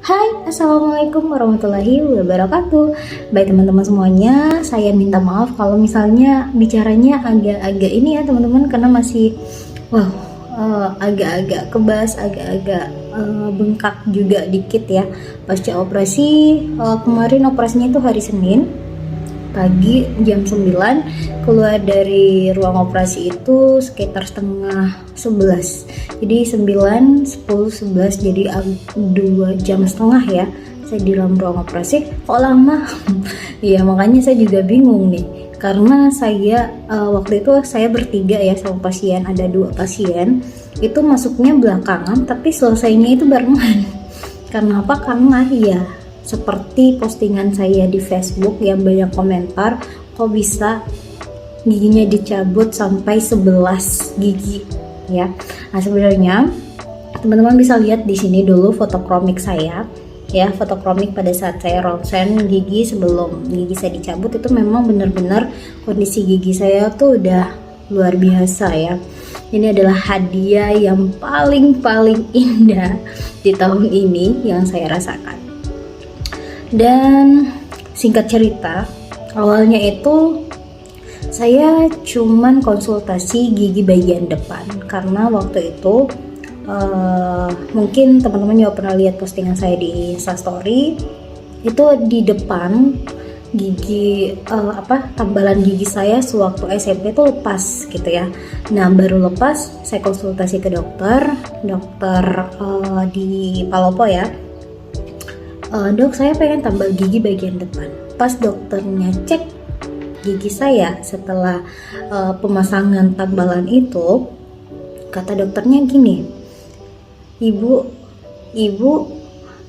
Hai, Assalamualaikum warahmatullahi wabarakatuh. Baik teman-teman semuanya, saya minta maaf kalau misalnya bicaranya agak-agak ini ya teman-teman, karena masih wow, agak-agak kebas, agak-agak bengkak juga dikit ya. Pasca operasi, kemarin operasinya itu hari Senin pagi jam 9, keluar dari ruang operasi itu sekitar setengah 11. Jadi 9, 10, 11, jadi 2 jam setengah ya saya di dalam ruang operasi. Kok lama? Ya makanya saya juga bingung nih, karena saya waktu itu saya bertiga ya sama pasien, ada 2 pasien itu masuknya belakangan tapi selesainya itu barengan. Karena apa? Karena ya seperti postingan saya di Facebook yang banyak komentar, kok bisa giginya dicabut sampai 11 gigi ya. Nah, sebenarnya teman-teman bisa lihat di sini dulu foto kromik saya ya, foto kromik pada saat saya ronsen gigi sebelum gigi saya dicabut. Itu memang benar-benar kondisi gigi saya tuh udah luar biasa ya. Ini adalah hadiah yang paling indah di tahun ini yang saya rasakan. Dan singkat cerita, awalnya itu saya cuman konsultasi gigi bagian depan, karena waktu itu mungkin teman-teman juga pernah lihat postingan saya di Instastory, itu di depan gigi tambalan gigi saya sewaktu SMP itu lepas gitu ya. Nah, baru lepas saya konsultasi ke dokter di Palopo ya. Dok, saya pengen tambal gigi bagian depan. Pas dokternya cek gigi saya setelah pemasangan tambalan itu, kata dokternya gini, ibu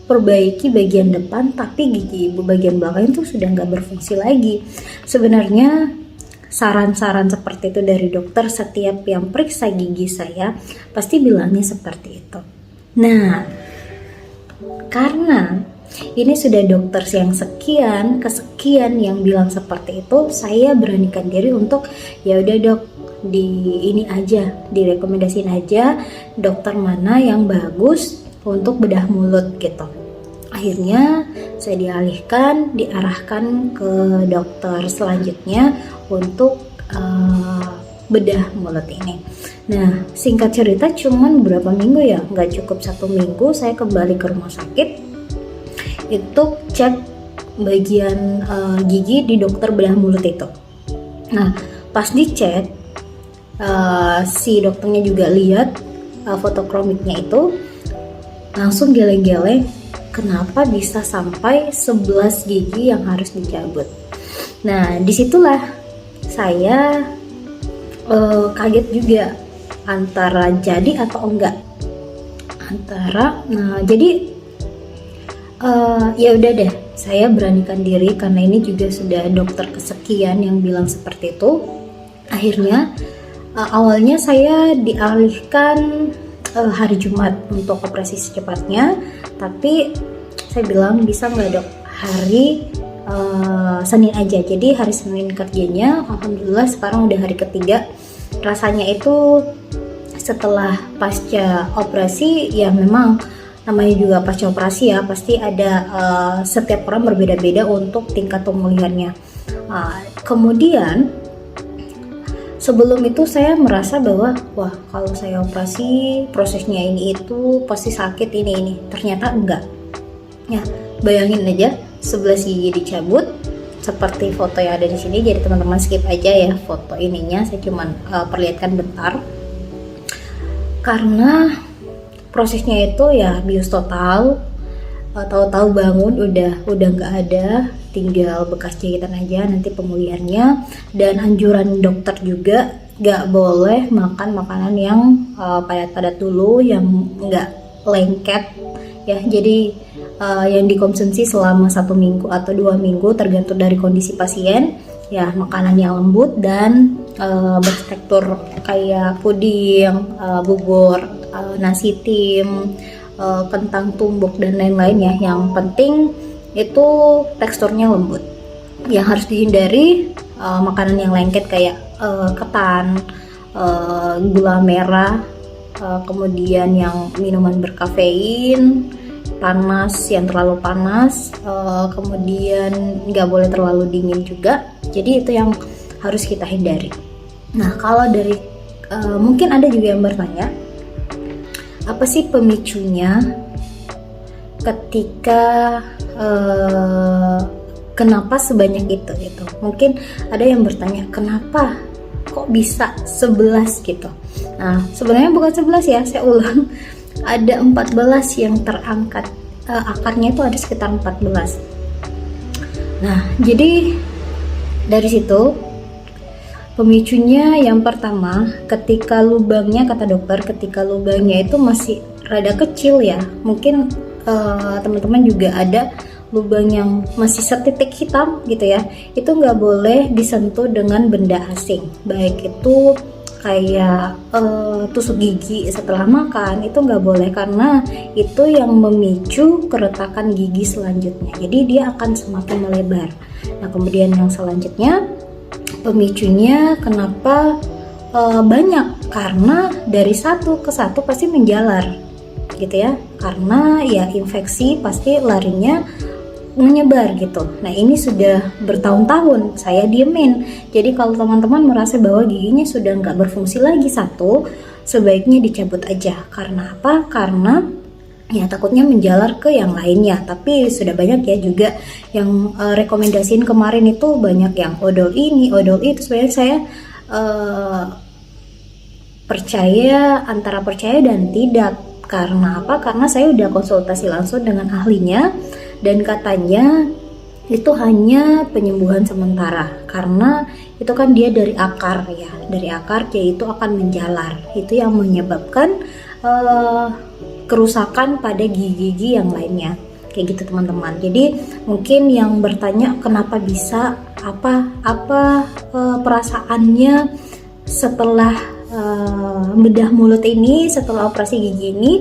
perbaiki bagian depan, tapi gigi ibu bagian belakang itu sudah nggak berfungsi lagi. Sebenarnya saran-saran seperti itu dari dokter setiap yang periksa gigi saya pasti bilangnya seperti itu. Nah, karena ini sudah dokter yang kesekian yang bilang seperti itu, saya beranikan diri untuk ya udah dok, direkomendasiin aja dokter mana yang bagus untuk bedah mulut gitu. Akhirnya saya diarahkan ke dokter selanjutnya untuk bedah mulut ini. Nah, singkat cerita cuman berapa minggu ya, nggak cukup 1 minggu saya kembali ke rumah sakit itu cek bagian gigi di dokter bedah mulut itu. Nah, pas dicek si dokternya juga lihat foto kromiknya itu, langsung geleng-geleng kenapa bisa sampai 11 gigi yang harus dicabut. Nah, disitulah saya kaget juga antara jadi atau enggak. Jadi ya udah deh, saya beranikan diri karena ini juga sudah dokter kesekian yang bilang seperti itu. Akhirnya awalnya saya dialihkan hari Jumat untuk operasi secepatnya, tapi saya bilang bisa nggak dok hari Senin aja. Jadi hari Senin kerjanya, alhamdulillah sekarang udah hari ketiga. Rasanya itu setelah pasca operasi ya, memang namanya juga pasca operasi ya, pasti ada setiap orang berbeda-beda untuk tingkat pemulihannya. Kemudian sebelum itu saya merasa bahwa wah, kalau saya operasi prosesnya ini itu pasti sakit ini. Ternyata enggak. Ya, bayangin aja 11 gigi dicabut seperti foto yang ada di sini. Jadi teman-teman skip aja ya foto ininya, saya cuman perlihatkan bentar. Karena prosesnya itu ya bius total, tahu-tahu bangun udah nggak ada, tinggal bekas jahitan aja nanti pemulihannya. Dan anjuran dokter juga nggak boleh makan makanan yang padat-padat dulu, yang nggak lengket ya. Jadi yang dikonsumsi selama 1 minggu atau 2 minggu tergantung dari kondisi pasien ya, makanan yang lembut dan bertekstur kayak puding, bubur, nasi tim, kentang tumbuk dan lain-lain ya. Yang penting itu teksturnya lembut. Yang harus dihindari makanan yang lengket kayak ketan, gula merah, kemudian yang minuman berkafein, terlalu panas, kemudian nggak boleh terlalu dingin juga. Jadi itu yang harus kita hindari. Nah, kalau dari mungkin ada juga yang bertanya, apa sih pemicunya ketika kenapa sebanyak itu gitu. Mungkin ada yang bertanya, kenapa kok bisa 11 gitu. Nah, sebenarnya bukan 11 ya, saya ulang. Ada 14 yang terangkat, akarnya itu ada sekitar 14. Nah, jadi dari situ pemicunya yang pertama, ketika lubangnya, kata dokter, ketika lubangnya itu masih rada kecil ya, mungkin teman-teman juga ada lubang yang masih setitik hitam gitu ya, itu nggak boleh disentuh dengan benda asing, baik itu kayak tusuk gigi setelah makan, itu nggak boleh, karena itu yang memicu keretakan gigi selanjutnya, jadi dia akan semakin melebar. Nah, kemudian yang selanjutnya, pemicunya kenapa banyak, karena dari satu ke satu pasti menjalar gitu ya, karena ya infeksi pasti larinya menyebar gitu. Nah, ini sudah bertahun-tahun saya diemin. Jadi kalau teman-teman merasa bahwa giginya sudah nggak berfungsi lagi satu, sebaiknya dicabut aja. Karena apa? Karena ya takutnya menjalar ke yang lainnya. Tapi sudah banyak ya juga yang rekomendasiin kemarin itu, banyak yang odol ini, odol itu. Sebenarnya saya percaya, antara percaya dan tidak. Karena apa? Karena saya udah konsultasi langsung dengan ahlinya, dan katanya itu hanya penyembuhan sementara, karena itu kan dia dari akar ya, dari akar dia itu akan menjalar, itu yang menyebabkan kerusakan pada gigi-gigi yang lainnya, kayak gitu teman-teman. Jadi mungkin yang bertanya kenapa bisa, apa perasaannya setelah bedah mulut ini, setelah operasi gigi ini.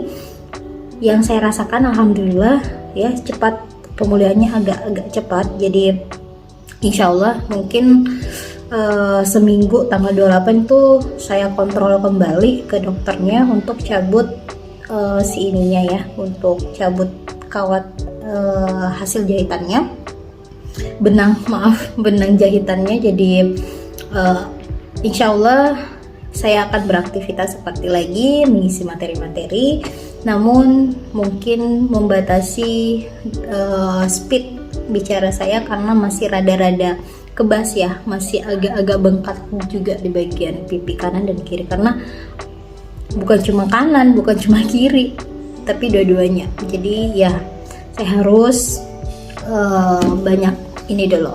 Yang saya rasakan alhamdulillah ya, cepat pemulihannya, agak cepat. Jadi insya Allah mungkin seminggu tanggal 28 tuh saya kontrol kembali ke dokternya untuk cabut si ininya ya, untuk cabut kawat hasil jahitannya, benang jahitannya. Jadi insya Allah saya akan beraktivitas seperti lagi, mengisi materi-materi, namun mungkin membatasi speed bicara saya karena masih rada-rada kebas ya, masih agak-agak bengkak juga di bagian pipi kanan dan kiri, karena bukan cuma kanan, bukan cuma kiri, tapi dua-duanya. Jadi ya saya harus banyak ini dulu.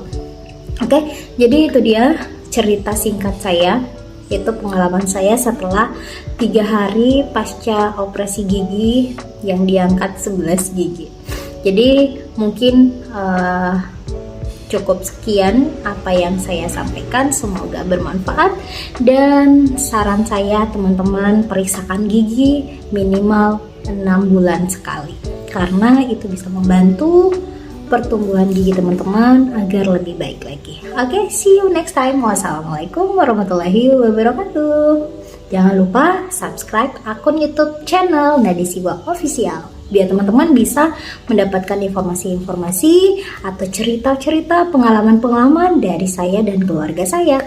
Oke, jadi itu dia cerita singkat saya. Itu pengalaman saya setelah 3 hari pasca operasi gigi yang diangkat 11 gigi. Jadi mungkin cukup sekian apa yang saya sampaikan, semoga bermanfaat. Dan saran saya teman-teman, periksakan gigi minimal 6 bulan sekali, karena itu bisa membantu pertumbuhan gigi teman-teman agar lebih baik lagi. Oke, see you next time. Wassalamualaikum warahmatullahi wabarakatuh. Jangan lupa subscribe akun YouTube channel Nadi Siwa Official, biar teman-teman bisa mendapatkan informasi-informasi atau cerita-cerita pengalaman-pengalaman dari saya dan keluarga saya.